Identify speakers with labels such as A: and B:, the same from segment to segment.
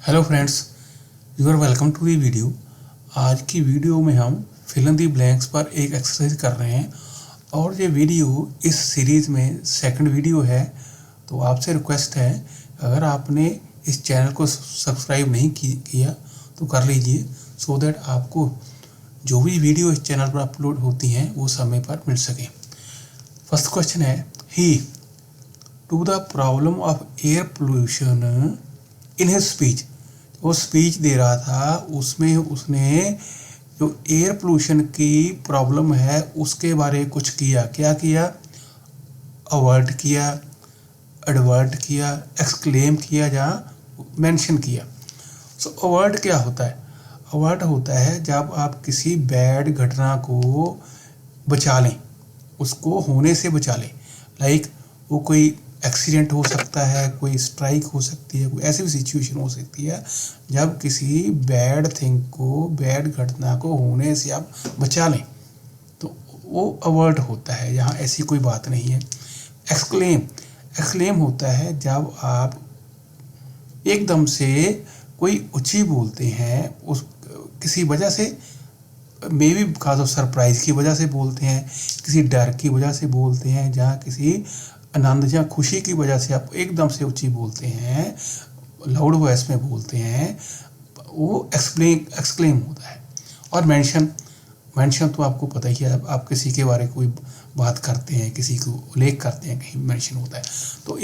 A: Hello friends, you are welcome to the video. आज की video में हम फिल इन दी ब्लैंक्स पर एक एक्सरसाइज कर रहे हैं और ये वीडियो इस सीरीज़ में सेकंड वीडियो है। तो आपसे रिक्वेस्ट है, अगर आपने इस चैनल को सब्सक्राइब नहीं किया तो कर लीजिए, सो दैट आपको जो भी वीडियो इस चैनल पर अपलोड होती हैं वो समय पर मिल सकें। फर्स्ट क्वेश्चन है, he to the problem of air pollution in his speech. वो स्पीच दे रहा था, उसमें उसने जो एयर पोल्यूशन की प्रॉब्लम है उसके बारे कुछ किया। क्या किया? अवर्ट किया, एडवर्ट किया, एक्सक्लेम किया, जहाँ मेंशन किया। सो अवर्ट क्या होता है? अवर्ट होता है जब आप किसी बैड घटना को बचा लें, उसको होने से बचा लें। लाइक वो कोई एक्सीडेंट हो सकता है, कोई स्ट्राइक हो सकती है, कोई ऐसी भी सिचुएशन हो सकती है जब किसी बैड थिंग को, बैड घटना को होने से आप बचा लें, तो वो अवर्ट होता है। यहाँ ऐसी कोई बात नहीं है। एक्सक्लेम, एक्सक्लेम होता है जब आप एकदम से कोई ऊँची बोलते हैं, उस किसी वजह से, may be because of surprise की वजह से बोलते हैं, किसी डर की वजह से बोलते हैं, जहाँ किसी आनंद या खुशी की वजह से आप एकदम से ऊंची बोलते हैं, लाउड वॉइस में बोलते हैं, वो एक्सक्लेम होता है। और मेंशन, मेंशन तो आपको पता ही है, आप किसी के बारे में कोई बात करते हैं, किसी को उल्लेख करते हैं, कहीं मेंशन होता है। तो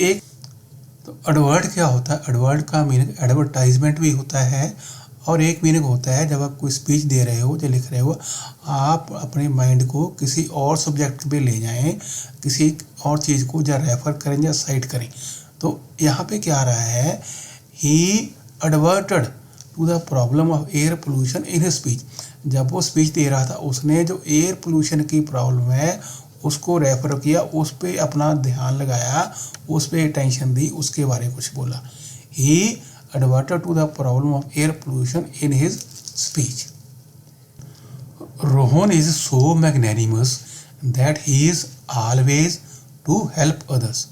A: एडवर्ट क्या होता है? एडवर्ट का मीनिंग एडवर्टाइजमेंट भी होता है, और एक मीनिंग होता है जब आप कोई स्पीच दे रहे हो, जो लिख रहे हो, आप अपने माइंड को किसी और सब्जेक्ट पे ले जाएं, किसी और चीज़ को या रेफर करें या साइट करें। तो यहाँ पे क्या आ रहा है? He adverted to the problem of air pollution in his speech. जब वो स्पीच दे रहा था, उसने जो एयर पोल्यूशन की प्रॉब्लम है उसको रेफर किया, उस पर अपना ध्यान लगाया, उस पर अटेंशन दी, उसके बारे में कुछ बोला। ही adverted to the problem of air pollution in his speech. Rohan is so magnanimous that he is always to help others.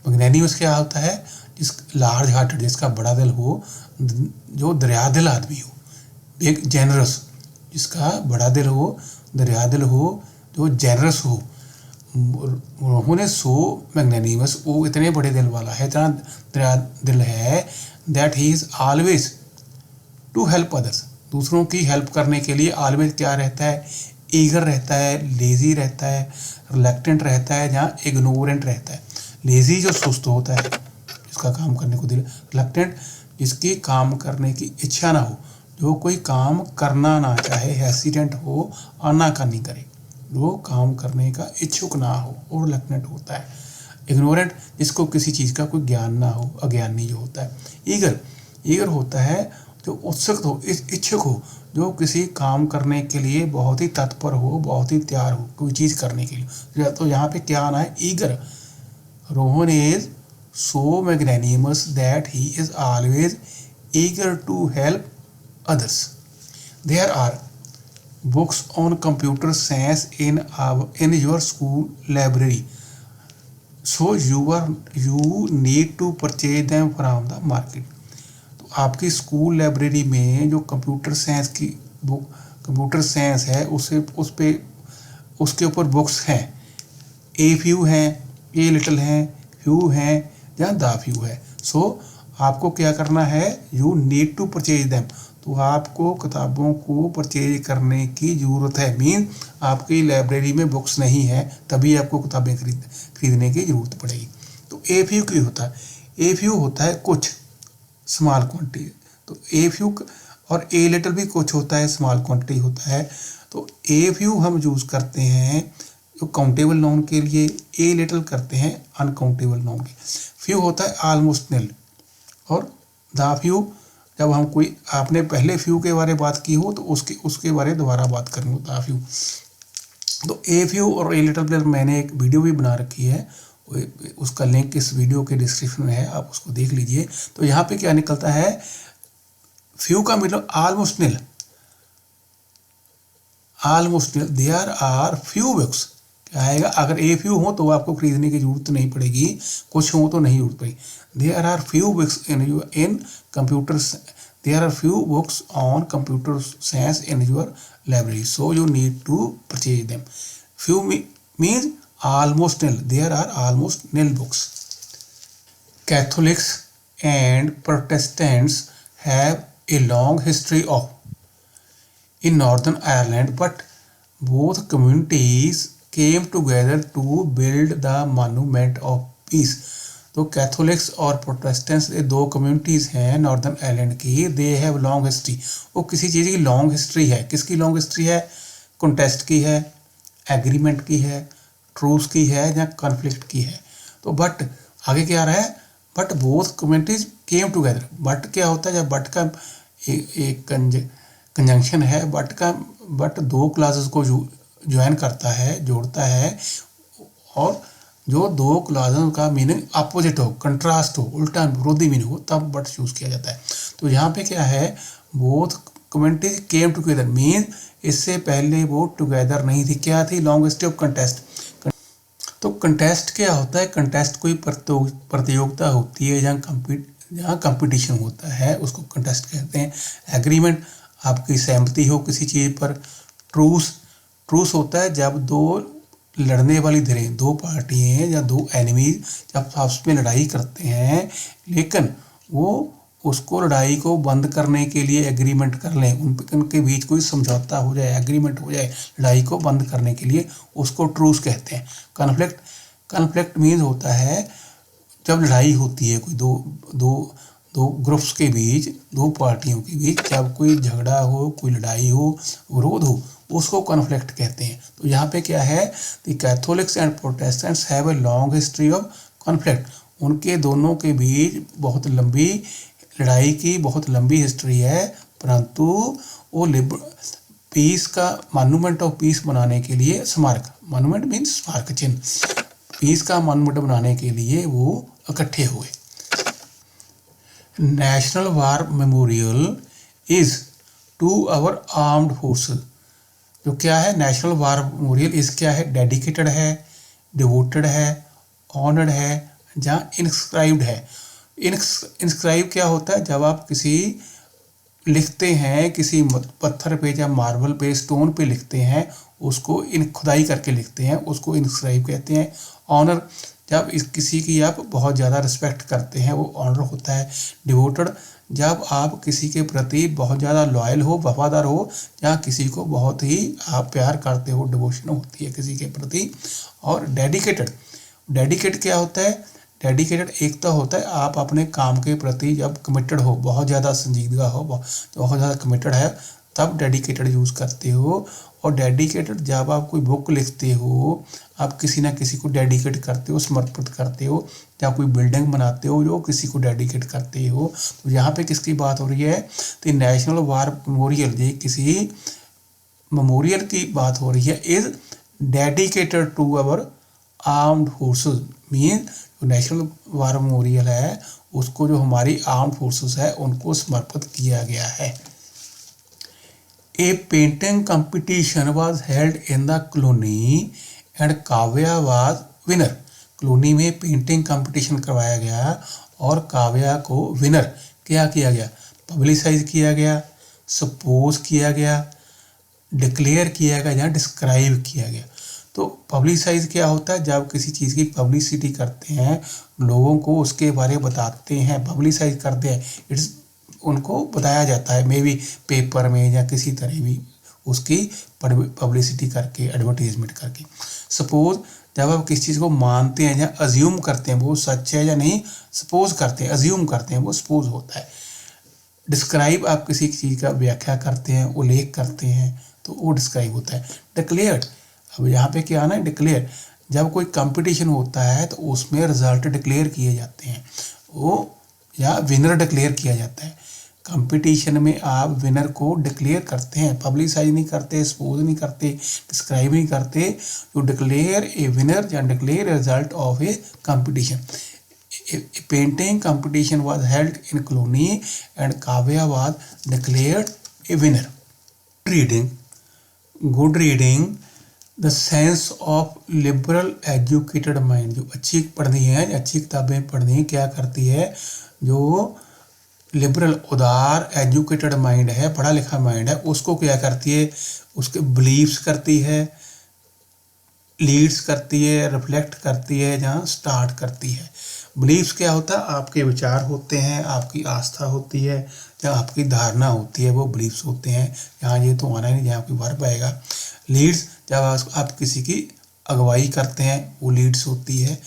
A: Magnanimous क्या होता है? जिस लार्ज हार्टेड, जिसका बड़ा दिल हो, जो दरिया दिल आदमी हो, एक जेनरस, जिसका बड़ा दिल हो, दरिया दिल हो, जो जेनरस हो। रोहन इज सो मैग्नेनिमस, वो इतने बड़े दिल वाला है, इतना दरिया दिल है, that he is always to help others. दूसरों की हेल्प करने के लिए ऑलवेज क्या रहता है? ईगर रहता है, लेजी रहता है, रिलैक्टेंट रहता है, जहाँ इग्नोरेंट रहता है। लेजी जो सुस्त होता है, जिसका काम करने को दिल, रिलैक्टेंट जिसकी काम करने की इच्छा ना हो, जो कोई काम करना ना चाहे, हेसिडेंट हो, आनाकानी करे, जो काम करने का इच्छुक ना हो, और रिलैक्टेंट होता है। इग्नोरेंट जिसको किसी चीज़ का कोई ज्ञान ना हो, अज्ञानी जो होता है। ईगर, ईगर होता है जो उत्सुक हो, इच्छुक हो, जो किसी काम करने के लिए बहुत ही तत्पर हो, बहुत ही तैयार हो कोई चीज़ करने के लिए। तो यहाँ पे क्या आना है? Eager. Rohan is so magnanimous that he is always eager to help others. There are books on computer science in your school library, so you need to purchase them from the market. तो आपकी school library में जो computer science की book, computer science है, उसके ऊपर books हैं। A few हैं, ए लिटिल हैं, फ्यू हैं, या द फ्यू है। सो आपको क्या करना है? You need to purchase them. तो आपको किताबों को परचेज करने की ज़रूरत है। मीन आपकी लाइब्रेरी में बुक्स नहीं है, तभी आपको किताबें खरीदने की ज़रूरत पड़ेगी। तो ए फ्यू क्यों होता है? ए फ्यू होता है कुछ, स्मॉल क्वांटिटी। तो ए फ्यू, और ए लिटिल भी कुछ होता है, स्मॉल क्वांटिटी होता है। तो ए फ्यू हम यूज़ करते हैं जो काउंटेबल नाउन के लिए, ए लिटिल करते हैं अनकाउंटेबल नाउन के। फ्यू होता है ऑलमोस्ट निल, और द फ्यू जब हम कोई, आपने पहले फ्यू के बारे में बात की हो तो उसके बारे में दोबारा बात करनी होता है फ्यू। तो ए फ्यू और ए लिटिल प्लेयर मैंने एक वीडियो भी बना रखी है, उसका लिंक इस वीडियो के डिस्क्रिप्शन में है, आप उसको देख लीजिए। तो यहाँ पे क्या निकलता है? फ्यू का मतलब almost nil, almost nil. There are few books क्या आएगा, अगर ए फ्यू हो तो आपको खरीदने की जरूरत नहीं पड़ेगी, कुछ हो तो नहीं जरूरत पड़ेगी। There are few books in computer, there are few books on computer science in your library, so you need to purchase them. Few means almost nil, there are almost nil books. Catholics and Protestants have a long history in Northern Ireland, but both communities came together to build the Monument of Peace. तो Catholics और Protestants ये दो communities हैं northern Ireland की, they have long history. वो किसी चीज़ की long history है, किसकी लॉन्ग हिस्ट्री है, कॉन्टेस्ट की है, एग्रीमेंट की है, ट्रूस की है या कॉन्फ्लिक्ट की है। तो बट आगे क्या आ रहा है, but both communities came together. But क्या होता है, जब बट का एक कंजंक्शन है, बट दो क्लासेस को ज्वाइन करता है, जोड़ता है, और जो दो क्लासेस का मीनिंग अपोजिट हो, कंट्रास्ट हो, उल्टा विरोधी मीनिंग हो, तब बट चूज किया जाता है। तो यहाँ पे क्या है, both communities came together mean इससे पहले वो टुगेदर नहीं थी। क्या थी, लॉन्ग हिस्ट्री ऑफ कंटेस्ट। तो कंटेस्ट क्या होता है, कंटेस्ट कोई प्रतियोगिता होती है जहाँ कंपटीशन होता है, उसको कंटेस्ट कहते हैं। एग्रीमेंट आपकी सहमति हो किसी चीज़ पर। ट्रूस होता है जब दो लड़ने वाली धिरें, दो पार्टियाँ या दो एनिमीज जब आपस में लड़ाई करते हैं, लेकिन वो उसको लड़ाई को बंद करने के लिए एग्रीमेंट कर लें, उनके बीच कोई समझौता हो जाए, एग्रीमेंट हो जाए लड़ाई को बंद करने के लिए, उसको ट्रूस कहते हैं। कॉन्फ्लिक्ट मीन्स होता है जब लड़ाई होती है कोई दो ग्रुप्स के बीच, दो पार्टियों के बीच, जब कोई झगड़ा हो, कोई लड़ाई हो, विरोध हो, उसको कॉन्फ्लिक्ट कहते हैं। तो यहाँ पे क्या है, the Catholics and Protestants have a long history of conflict. उनके दोनों के बीच बहुत लंबी लड़ाई की बहुत लंबी हिस्ट्री है, परंतु वो पीस का मॉन्यूमेंट ऑफ पीस बनाने के लिए, स्मारक, मॉन्यूमेंट मीन्स स्मारक चिन्ह, पीस का मॉन्यूमेंट बनाने के लिए वो इकट्ठे हुए। National war memorial is to our armed forces. जो क्या है, नेशनल वार मेमोरियल इस क्या है, डेडिकेटेड है, डिवोटेड है, ऑनर्ड है, जहाँ इंस्क्राइब्ड है। इंस्क्राइब क्या होता है, जब आप किसी लिखते हैं किसी पत्थर पे या मार्बल पे, स्टोन पे लिखते हैं, उसको खुदाई करके लिखते हैं, उसको इंस्क्राइब कहते हैं। ऑनर, जब किसी की आप बहुत ज़्यादा रिस्पेक्ट करते हैं, वो ऑनर होता है। डिवोटेड, जब आप किसी के प्रति बहुत ज़्यादा लॉयल हो, वफादार हो, या किसी को बहुत ही आप प्यार करते हो, डिवोशन होती है किसी के प्रति। और डेडिकेट क्या होता है, डेडिकेटेड एक तो होता है आप अपने काम के प्रति जब कमिटेड हो, बहुत ज़्यादा संजीदगा हो, बहुत ज़्यादा कमिटेड है, तब डेडिकेटेड यूज़ करते हो। और डेडिकेटेड जब आप कोई बुक लिखते हो, आप किसी ना किसी को डेडिकेट करते हो, समर्पित करते हो, या कोई बिल्डिंग बनाते हो जो किसी को डेडिकेट करते हो। तो यहाँ पे किसकी बात हो रही है, तो नेशनल वार मेमोरियल, ये किसी मेमोरियल की बात हो रही है, is dedicated to our armed forces. Mean national war memorial है, उसको जो हमारी आर्म्ड फोर्सेस है उनको समर्पित किया गया है। A painting competition was held in the colony and Kavya was winner. Colony में पेंटिंग कंपटीशन करवाया गया और काव्या को विनर क्या किया गया, पब्लिसाइज किया गया, सपोज किया गया, डिक्लेयर किया गया या डिस्क्राइब किया गया। तो पब्लिसाइज क्या होता है, जब किसी चीज़ की पब्लिसिटी करते हैं, लोगों को उसके बारे में बताते हैं, पब्लिसाइज करते हैं, इट्स उनको बताया जाता है, मे बी पेपर में या किसी तरह भी उसकी पब्लिसिटी करके, एडवर्टीजमेंट करके। सपोज, जब आप किसी चीज़ को मानते हैं या अज्यूम करते हैं वो सच है या नहीं, सपोज करते हैं, अज्यूम करते हैं, वो सपोज होता है। डिस्क्राइब, आप किसी चीज़ का व्याख्या करते हैं, उल्लेख करते हैं, तो वो डिस्क्राइब होता है। डिक्लेयर्ड, अब यहाँ पे क्या आना है, डिक्लेयर, जब कोई कंपटीशन होता है तो उसमें रिजल्ट डिक्लेयर किए जाते हैं, वो या विनर डिक्लेयर किया जाता है। कंपटीशन में आप विनर को डिक्लेयर करते हैं, पब्लिसाइज नहीं करते, सपोज नहीं करते, डिस्क्राइब नहीं करते, यू डिक्लेयर ए विनर या declare result of A competition. Painting competition was held in colony and Kavya was declared A winner. Reading, good reading the sense of liberal educated mind, जो अच्छी पढ़नी है, अच्छी किताबें पढ़नी क्या करती है, जो लिबरल उदार एजुकेटेड माइंड है, पढ़ा लिखा माइंड है, उसको क्या करती है, उसके बिलीव्स करती है, लीड्स करती है, रिफ्लेक्ट करती है, जहाँ स्टार्ट करती है। बिलीव्स क्या होता है, आपके विचार होते हैं, आपकी आस्था होती है, जहाँ आपकी धारणा होती है वो बिलीव्स होते हैं। यहाँ ये तो आना ही नहीं, जहाँ आपकी वर्ब आएगा। लीड्स, जब आप किसी की अगुवाई करते हैं वो लीड्स होती है।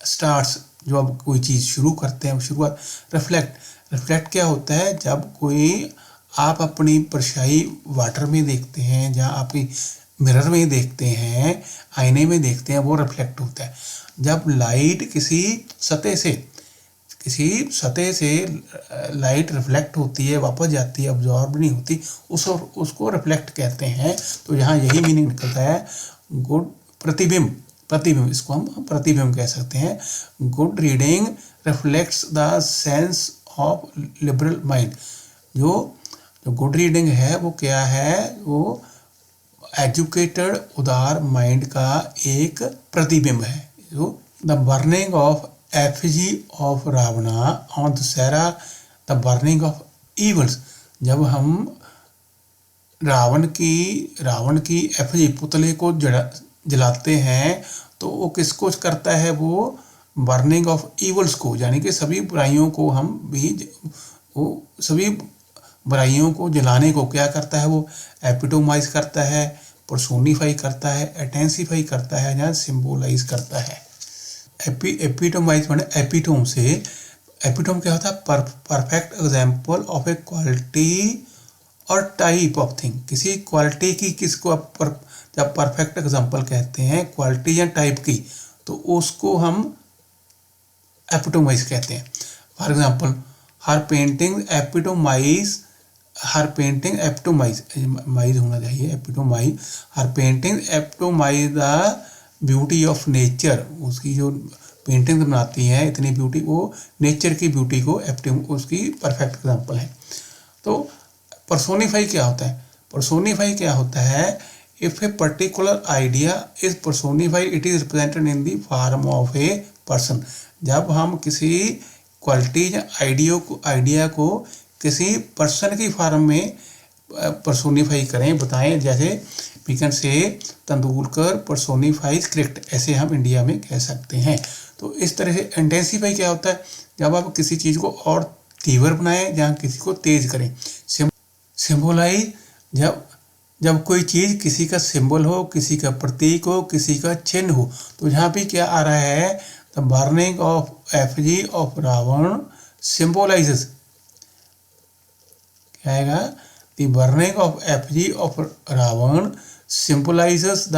A: स्टार्ट्स, जो आप कोई चीज़ शुरू करते हैं, शुरुआत। रिफ्लेक्ट क्या होता है, जब कोई आप अपनी परछाई वाटर में देखते हैं, जहाँ आपकी मिरर में देखते हैं, आईने में देखते हैं, वो रिफ्लेक्ट होता है। जब लाइट किसी सतह से लाइट रिफ्लेक्ट होती है, वापस जाती है, अब्जॉर्ब नहीं होती, उसको रिफ्लेक्ट कहते हैं। तो यहाँ यही मीनिंग निकलता है। गुड प्रतिबिंब, इसको हम प्रतिबिंब कह सकते हैं। Good reading reflects the sense of liberal mind. जो गुड रीडिंग है वो क्या है, वो एजुकेटेड उदार माइंड का एक प्रतिबिंब है। जो the burning of effigy of Ravana on Dussehra, the burning of evils, जब हम रावण की एफिजी पुतले को जलाते हैं तो वो किसको करता है, वो बर्निंग ऑफ ईवल्स को, यानी कि सभी बुराइयों को सभी बुराइयों को जलाने को क्या करता है, वो एपिटोमाइज करता है, पर्सोनिफाई करता है, इंटेंसिफाई करता है, या सिंबोलाइज करता है। एपिटोमाइज माने एपिटोम से, एपिटोम क्या होता है, perfect example of A quality और टाइप ऑफ थिंग। किसी क्वालिटी की, किसको आप जब परफेक्ट एग्जाम्पल कहते हैं क्वालिटी या टाइप की, तो उसको हम एपिटोमाइज कहते हैं। फॉर एग्जाम्पल, हर पेंटिंग एपिटोमाइज होना चाहिए, एपिटोमाइज, हर painting epitomise the beauty of nature. उसकी जो पेंटिंग बनाती है इतनी ब्यूटी, वो नेचर की ब्यूटी को उसकी परफेक्ट एग्जाम्पल है। तो पर्सोनिफाई क्या होता है, if a particular idea is personified it is represented in the form of a person. जब हम किसी क्वालिटी या आइडिया को किसी पर्सन की फॉर्म में पर्सोनिफाई करें, बताएं, जैसे we can say Tendulkar पर्सोनिफाइज cricket, ऐसे हम इंडिया में कह सकते हैं। तो इस तरह से इंटेंसिफाई क्या होता है, जब आप किसी चीज़ को और तीव्र बनाएं, जहाँ किसी को तेज करें। सिंबोलाइज, जब कोई चीज़ किसी का सिंबल हो, किसी का प्रतीक हो, किसी का चिन्ह हो, तो यहाँ पे क्या आ रहा है, the burning of effigy of Ravan symbolises, क्या आएगा, the burning of effigy of Ravan symbolises the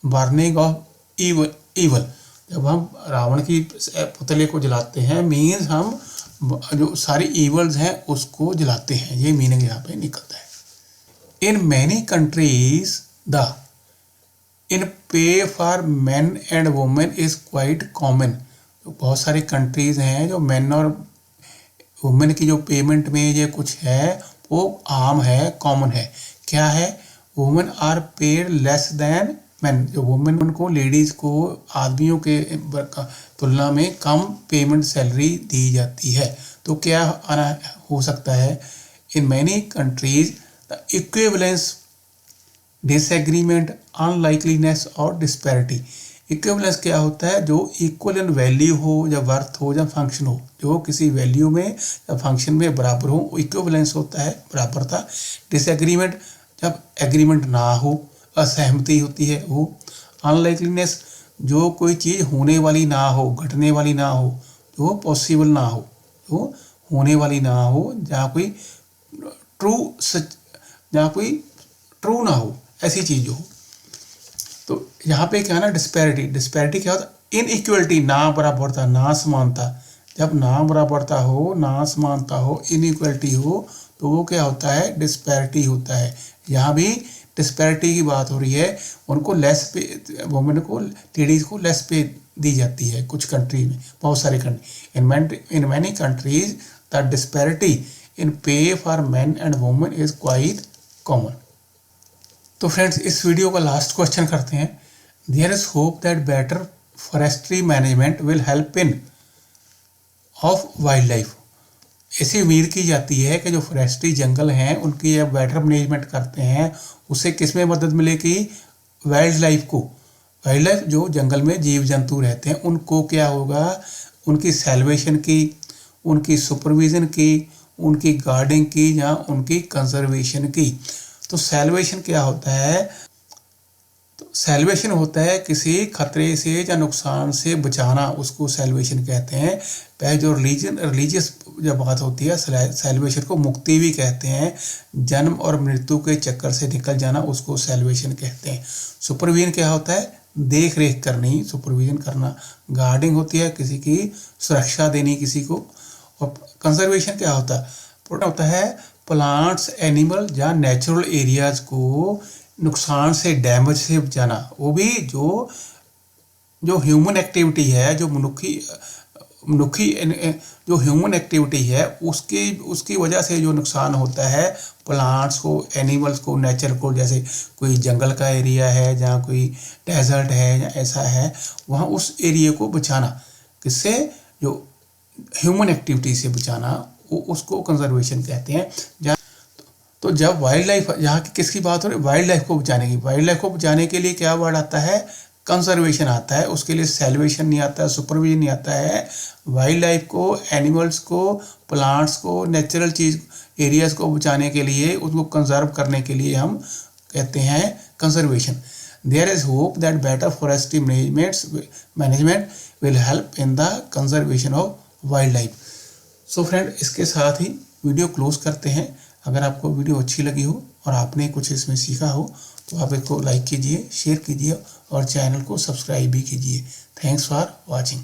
A: burning of evil. जब हम रावण की पुतले को जलाते हैं, मीन्स हम जो सारी ईवल्स हैं उसको जलाते हैं, ये मीनिंग यहाँ पे निकलता है। In many countries the in pay for man and women is quite common. तो बहुत सारी कंट्रीज हैं जो मैन और वुमेन की जो पेमेंट में ये कुछ है वो आम है, कॉमन है। क्या है, women are paid less than man. जो वुमेन को, लेडीज को आदमियों के तुलना में कम पेमेंट सैलरी दी जाती है। तो क्या आना हो सकता है, in many countries the equivalence, disagreement, unlikeliness और डिस्पैरिटी। इक्विवेलेंस क्या होता है, जो इक्वल इन वैल्यू हो या वर्थ हो या फंक्शन हो, जो किसी वैल्यू में या फंक्शन में बराबर हो, इक्विवेलेंस होता है, बराबरता। डिसएग्रीमेंट, जब एग्रीमेंट ना हो, असहमति होती है वो। अनलाइकलीनेस, जो कोई चीज़ होने वाली ना हो, घटने वाली ना हो, जो पॉसिबल ना हो, जो होने वाली ना हो, जहाँ कोई ट्रू ना हो, ऐसी चीज़ हो। तो यहाँ पे क्या ना, डिस्पैरिटी क्या होता है, इनइक्वलिटी, ना बराबरता, ना समानता। जब ना बराबरता हो, ना समानता हो, इनइक्वलिटी हो, तो वो क्या होता है, डिस्पैरिटी होता है। यहाँ भी डिस्पैरिटी की बात हो रही है, उनको लेस पे, वुमेन को, लेडीज को लेस पे दी जाती है कुछ कंट्री में, बहुत सारी country. In many countries the disparity in pay for man and women is quite common. तो फ्रेंड्स इस वीडियो का लास्ट क्वेश्चन करते हैं। There is hope that better forestry management will help in of wild life. ऐसी उम्मीद की जाती है कि जो फॉरेस्ट्री जंगल हैं उनकी जब बेटर मैनेजमेंट करते हैं उससे किस में मदद मिलेगी, वाइल्ड लाइफ को। वाइल्ड लाइफ जो जंगल में जीव जंतु रहते हैं उनको क्या होगा, उनकी सेल्वेशन की, उनकी सुपरविज़न की, उनकी गार्डिंग की या उनकी कंजर्वेशन की। तो सेल्वेशन क्या होता है, तो सेल्वेशन होता है किसी खतरे से या नुकसान से बचाना, उसको सेल्वेशन कहते हैं। पहले जो रिलीजियस जब बात होती है सेल्वेशन को मुक्ति भी कहते हैं। जन्म और मृत्यु के चक्कर से निकल जाना उसको सेल्वेशन कहते हैं। सुपरविजन क्या होता है, देख रेख करनी, सुपरविजन करना। गार्डिंग होती है किसी की सुरक्षा देनी किसी को। और कंजर्वेशन क्या होता है, प्रोटेक्ट होता है प्लांट्स एनिमल या नेचुरल एरियाज को नुकसान से, डैमेज से बचाना। वो भी जो ह्यूमन एक्टिविटी है, जो मनुखी जो ह्यूमन एक्टिविटी है उसकी वजह से जो नुकसान होता है प्लांट्स को, एनिमल्स को, नेचर को। जैसे कोई जंगल का एरिया है जहाँ कोई डेजर्ट है या ऐसा है, वहाँ उस एरिया को बचाना किससे, जो ह्यूमन एक्टिविटी से बचाना, वो उसको कंजर्वेशन कहते हैं। जहाँ तो जब वाइल्ड लाइफ, यहाँ की किसकी बात हो रही है, वाइल्ड लाइफ को बचाने की। वाइल्ड लाइफ को बचाने के लिए क्या वर्ड आता है, कंजर्वेशन आता है। उसके लिए सेल्वेशन नहीं आता है, सुपरविजन नहीं आता है। वाइल्ड लाइफ को, एनिमल्स को, प्लांट्स को, नेचुरल चीज एरियाज को बचाने के लिए, उसको कंजर्व करने के लिए हम कहते हैं conservation. There is hope that better forestry management will help in the conservation of wild life. So friend, इसके साथ ही वीडियो क्लोज करते हैं। अगर आपको वीडियो अच्छी लगी हो और आपने कुछ इसमें सीखा हो तो आप इसको लाइक कीजिए, शेयर कीजिए और चैनल को सब्सक्राइब भी कीजिए। Thanks for watching.